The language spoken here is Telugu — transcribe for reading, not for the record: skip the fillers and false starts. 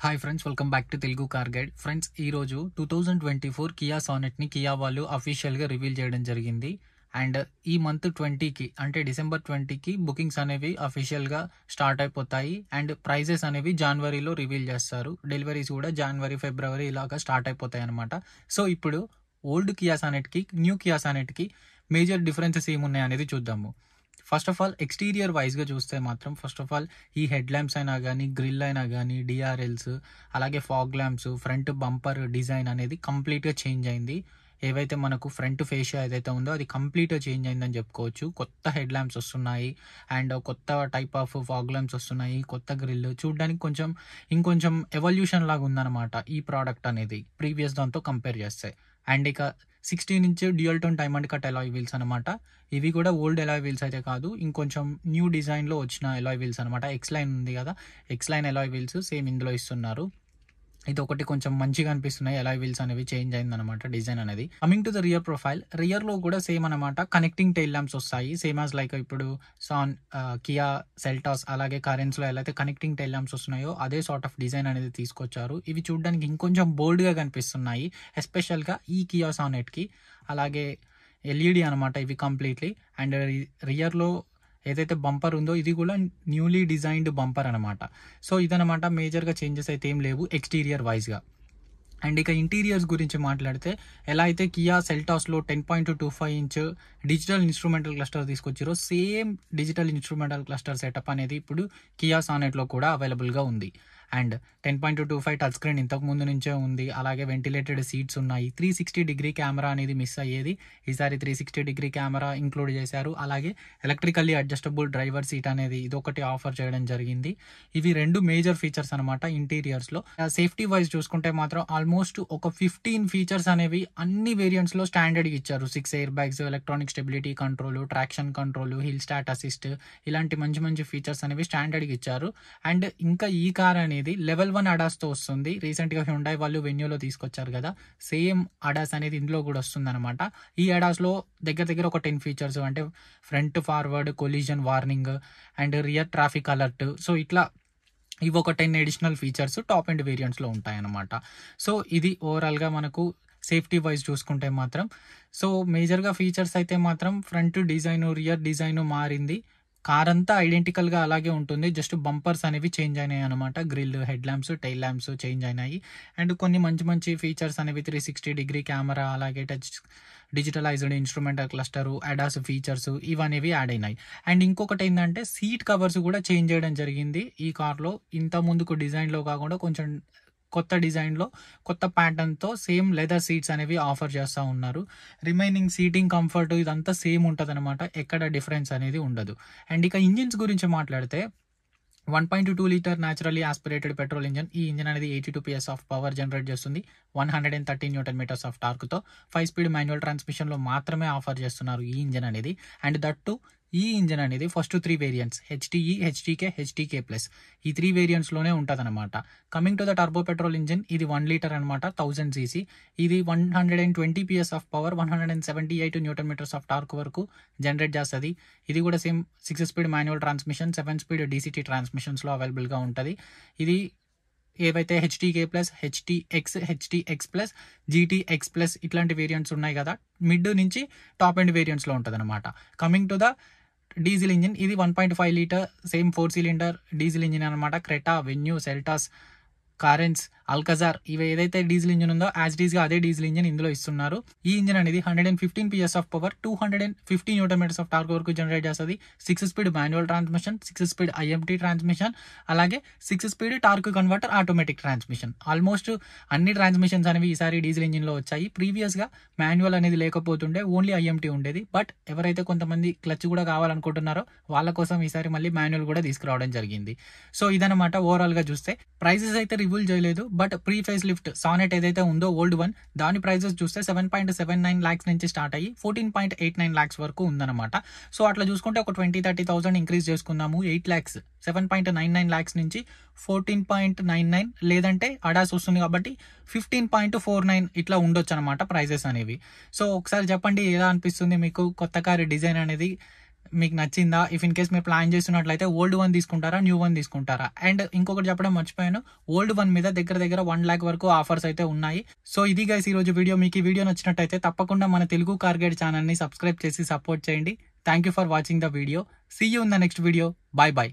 Hi friends, welcome back to Telugu car guide. Friends, ఈరోజు 2024 కియా సానెట్ని కియా వాళ్ళు అఫీషియల్గా రివీల్ చేయడం జరిగింది. అండ్ ఈ మంత్ 20కి అంటే డిసెంబర్ 20కి బుకింగ్స్ అనేవి అఫీషియల్గా స్టార్ట్ అయిపోతాయి. అండ్ ప్రైజెస్ అనేవి జనవరిలో రివీల్ చేస్తారు. డెలివరీస్ కూడా జనవరి, ఫిబ్రవరి ఇలాగా స్టార్ట్ అయిపోతాయి అనమాట. సో ఇప్పుడు ఓల్డ్ కియా సానెట్కి న్యూ కియా సానెట్కి మేజర్ డిఫరెన్సెస్ ఏమున్నాయి అనేది చూద్దాము. ఫస్ట్ ఆఫ్ ఆల్ ఎక్స్టీరియర్ వైజ్గా చూస్తే మాత్రం ఫస్ట్ ఆఫ్ ఆల్ ఈ హెడ్ ల్యాంప్స్ అయినా కానీ, గ్రిల్ అయినా కానీ, డిఆర్ఎల్స్, అలాగే fog lamps, front bumper design అనేది కంప్లీట్గా చేంజ్ అయింది. ఏవైతే మనకు ఫ్రంట్ ఫేషియా ఏదైతే ఉందో అది కంప్లీట్గా చేంజ్ అయిందని చెప్పుకోవచ్చు. కొత్త హెడ్ ల్యాంప్స్ వస్తున్నాయి అండ్ కొత్త టైప్ ఆఫ్ ఫాగ్ ల్యాంప్స్ వస్తున్నాయి. కొత్త గ్రిల్ చూడడానికి ఇంకొంచెం ఎవల్యూషన్ లాగా ఉందన్నమాట ఈ ప్రోడక్ట్ అనేది ప్రీవియస్ దాంతో కంపేర్ చేస్తే. అండ్ ఇక 16 inch dual tone diamond cut alloy wheels అనమాట. ఇవి కూడా ఓల్డ్ అలాయ్ వీల్స్ అయితే కాదు, ఇంకొంచెం న్యూ డిజైన్లో వచ్చిన అలాయ్ వీల్స్ అనమాట. ఎక్స్ లైన్ ఉంది కదా, X line alloy wheels same ఇందులో ఇస్తున్నారు. ఇది ఒకటి కొంచెం మంచిగా అనిపిస్తున్నాయి. అలాయ్ వీల్స్ అనేవి చేంజ్ అయిందనమాట డిజైన్ అనేది. Coming to the rear profile, rear లో కూడా సేమ్ అనమాట. కనెక్టింగ్ టైల్ ల్యాంప్స్ వస్తాయి, సేమ్ యాజ్ లైక్ ఇప్పుడు కియా సెల్టాస్ అలాగే కరెన్స్ లో ఎలా అయితే కనెక్టింగ్ టైల్ ల్యాంప్స్ వస్తున్నాయో అదే సార్ట్ ఆఫ్ డిజైన్ అనేది తీసుకొచ్చారు. ఇవి చూడడానికి ఇంకొంచెం బోల్డ్ గా కనిపిస్తున్నాయి, ఎస్పెషల్ గా ఈ కియా సానెట్ కి. అలాగే ఎల్ఈడి అనమాట ఇవి కంప్లీట్లీ. అండ్ రియర్ లో ఏదైతే బంపర్ ఉందో ఇది కూడా న్యూలీ డిజైన్డ్ బంపర్ అనమాట. సో ఇదనమాట, మేజర్గా చేంజెస్ అయితే ఏం లేవు ఎక్స్టీరియర్ వైజ్గా. అండ్ ఇక ఇంటీరియర్స్ గురించి మాట్లాడితే, ఎలా అయితే కియా సెల్టాస్లో 10.25 ఇంచ్ డిజిటల్ ఇన్స్ట్రుమెంటల్ క్లస్టర్ తీసుకొచ్చారో same digital instrumental cluster setup అనేది ఇప్పుడు కియా సానెట్లో కూడా అవైలబుల్గా ఉంది. అండ్ 10.25 టచ్ స్క్రీన్ ఇంతకు ముందు నుంచే ఉంది. అలాగే వెంటిలేటెడ్ సీట్స్ ఉన్నాయి. 360 డిగ్రీ కెమెరా అనేది మిస్ అయ్యేది, ఈసారి 360 డిగ్రీ కెమెరా ఇంక్లూడ్ చేశారు. అలాగే ఎలక్ట్రికల్లీ అడ్జస్టబుల్ డ్రైవర్ సీట్ అనేది ఇదొకటి ఆఫర్ చేయడం జరిగింది. ఇవి రెండు మేజర్ ఫీచర్స్ అనమాట ఇంటీరియర్స్లో. సేఫ్టీ వైజ్ చూసుకుంటే మాత్రం ఆల్మోస్ట్ ఒక 15 ఫీచర్స్ అనేవి అన్ని వేరియంట్స్లో స్టాండర్డ్గా ఇచ్చారు. 6 air bags, electronic stability control, traction control, hill start assist, ఇలాంటి మంచి మంచి ఫీచర్స్ అనేవి స్టాండర్డ్గా ఇచ్చారు. అండ్ ఇంకా ఈ కార్ అనేది లెవెల్ 1 అడాస్తో వస్తుంది. రీసెంట్గా హ్యుండాయ్ వాళ్ళు వెన్యూలో తీసుకొచ్చారు కదా, సేమ్ అడాస్ అనేది ఇందులో కూడా వస్తుంది అనమాట. ఈ అడాస్లో దగ్గర ఒక 10 ఫీచర్స్, అంటే front forward collision warning and rear traffic alert, so ఇట్లా ఇవి ఒక 10 అడిషనల్ ఫీచర్స్ టాప్ ఎండ్ వేరియంట్స్లో ఉంటాయన్నమాట. సో ఇది ఓవరాల్గా మనకు సేఫ్టీ వైజ్ చూసుకుంటే మాత్రం. సో మేజర్గా ఫీచర్స్ అయితే మాత్రం ఫ్రంట్ డిజైన్, రియర్ డిజైన్ మారింది. కార్ అంతా ఐడెంటికల్గా అలాగే ఉంటుంది, జస్ట్ బంపర్స్ అనేవి చేంజ్ అయినాయి అనమాట. Grille, head lamps, tail lamps change అయినాయి. అండ్ కొన్ని మంచి ఫీచర్స్ అనేవి 360 డిగ్రీ కెమెరా, అలాగే touch digitalized instrumental cluster, ADAS features ఇవనేవి యాడ్ అయినాయి. అండ్ ఇంకొకటి ఏంటంటే సీట్ కవర్స్ కూడా చేంజ్ చేయడం జరిగింది ఈ కార్లో. ఇంత ముందుకు డిజైన్లో కాకుండా కొంచెం కొత్త డిజైన్లో కొత్త ప్యాటర్న్తో సేమ్ లెదర్ సీట్స్ అనేవి ఆఫర్ చేస్తూ ఉన్నారు. రిమైనింగ్ సీటింగ్ కంఫర్ట్ ఇదంతా సేమ్ ఉంటుంది అనమాట, ఎక్కడ డిఫరెన్స్ అనేది ఉండదు. అండ్ ఇక ఇంజిన్స్ గురించి మాట్లాడితే 1.2 litre naturally aspirated petrol engine. ఈ ఇంజన్ అనేది 82 PS ఆఫ్ పవర్ జనరేట్ చేస్తుంది. 130 Nm ఆఫ్ టార్క్తో 5 స్పీడ్ మాన్యువల్ ట్రాన్స్మిషన్లో మాత్రమే ఆఫర్ చేస్తున్నారు ఈ ఇంజన్ అనేది. అండ్ దట్టు ఈ ఇంజన్ అనేది first 3 variants HTE, HTK, HTK+, ఈ 3 వేరియంట్స్లోనే ఉంటుంది అనమాట. Coming to the turbo petrol engine, ఇది 1 లీటర్ అనమాట, 1000 cc. ఇది 120 PS of power, 178 Nm of torque వరకు జనరేట్ చేస్తుంది. ఇది కూడా same 6 speed manual transmission, 7 speed DCT ట్రాన్స్మిషన్స్లో అవైలబుల్గా ఉంటుంది. ఇది ఏవైతే HTK+, HTX+, GTX+ ఇట్లాంటి వేరియంట్స్ ఉన్నాయి కదా, మిడ్ నుంచి టాప్ ఎండ్ వేరియంట్స్లో ఉంటుంది అనమాట. Coming to the diesel engine, ఇది 1.5 litre same 4 cylinder diesel engine అనమాట. Creta, Venue, Seltos, Carens, Alcazar ఇవి ఏదైతే డీజిల్ ఇంజిన్ ఉందో యాజ్ డీజ్గా అదే డీజిల్ ఇంజిన్ ఇందులో ఇస్తున్నారు. ఈ ఇంజిన్ అనేది 115 PS of power, 250 Nm of torque వరకు జనరేట్ చేస్తుంది. 6 speed manual transmission, 6 speed IMT transmission, అలాగే 6 speed torque converter automatic transmission. Almost అన్ని ట్రాన్స్మిషన్స్ అనేవి ఈసారి డీజిల్ ఇంజిన్లో వచ్చాయి. ప్రీవియస్గా మాన్యువల్ అనేది లేకపోతుండే, ఓన్లీ IMT ఉండేది. బట్ ఎవరైతే కొంతమంది క్లచ్ కూడా కావాలనుకుంటున్నారో వాళ్ళ కోసం ఈసారి మళ్ళీ మాన్యువల్ కూడా తీసుకురావడం జరిగింది. సో ఇదనమాట ఓవరాల్గా చూస్తే. ప్రైజెస్ అయితే రివీల్ చేయలేదు, but pre face lift sonnet ఏదైతే ఉందో ఓల్డ్ వన్, దాని ప్రైజెస్ చూస్తే 7.79 lakhs నుంచి స్టార్ట్ అయ్యి 14.89 lakhs వరకు ఉందన్నమాట. సో అట్లా చూసుకుంటే ఒక 20,000-30,000 ఇంక్రీజ్ చేసుకుందాము. 8 lakhs 7.99 lakhs నుంచి 14.99, లేదంటే అడాస్ వస్తుంది కాబట్టి 15.49 ఇట్లా ఉండొచ్చు అనమాట ప్రైజెస్ అనేవి. సో ఒకసారి చెప్పండి ఎలా అనిపిస్తుంది మీకు కొత్త కారు డిజైన్ అనేది? మీకు నచ్చిందా? ఇఫ్ ఇన్ కేస్ మీరు ప్లాన్ చేస్తున్నట్లయితే ఓల్డ్ వన్ తీసుకుంటారా, న్యూ వన్ తీసుకుంటారా? అండ్ ఇంకొకటి చెప్పడం మర్చిపోయాను, ఓల్డ్ వన్ మీద దగ్గర దగ్గర 1 lakh వరకు ఆఫర్స్ అయితే ఉన్నాయి. సో ఇది గైస్ ఈ రోజు వీడియో. మీకు ఈ వీడియో నచ్చినట్టయితే తప్పకుండా మన తెలుగు కార్ గైడ్ ఛానల్ ని సబ్స్క్రైబ్ చేసి సపోర్ట్ చేయండి. Thank you for watching the video. See you in the next video. Bye by.